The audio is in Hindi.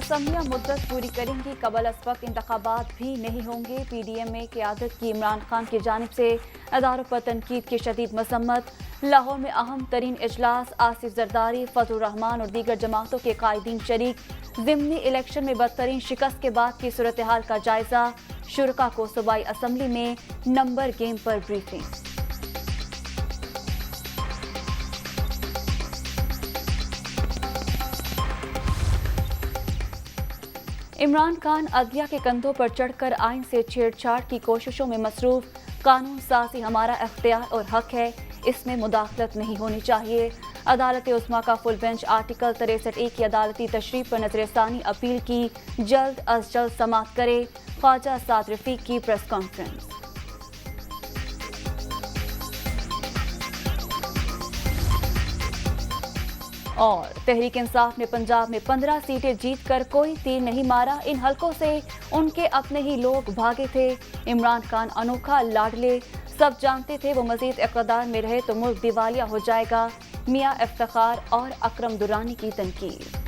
असम्बलियां मुद्दत पूरी करेंगी, कबल अस वक्त इंतखाबात भी नहीं होंगे। PDM में क़यादत की इमरान खान की जानिब से अदारों पर तनकीद की शदीद मसम्मत। लाहौर में अहम तरीन इजलास, आसिफ जरदारी, फजलुर रहमान और दीगर जमातों के कायदीन शरीक। ज़िमनी इलेक्शन में बदतरीन शिकस्त के बाद की सूरत हाल का जायजा। शुरका को सूबाई असम्बली में नंबर गेम पर ब्रीफिंग। इमरान खान अदलिया के कंधों पर चढ़कर आइन से छेड़छाड़ की कोशिशों में मसरूफ। कानून साजी हमारा अख्तियार और हक है, इसमें मुदाखलत नहीं होनी चाहिए। अदालत उस्मा का फुल बेंच आर्टिकल 63A की अदालती तशरीफ पर नजरसानी अपील की, जल्द अज जल्द समाअत करे। ख्वाजा साद रफीक की प्रेस कॉन्फ्रेंस। और तहरीक इंसाफ ने पंजाब में 15 सीटें जीतकर कोई तीर नहीं मारा। इन हलकों से उनके अपने ही लोग भागे थे। इमरान खान अनोखा लाडले, सब जानते थे वो मजीद इक़्तिदार में रहे तो मुल्क दिवालिया हो जाएगा। मियां इफ्तिखार और अकरम दुरानी की तनकीद।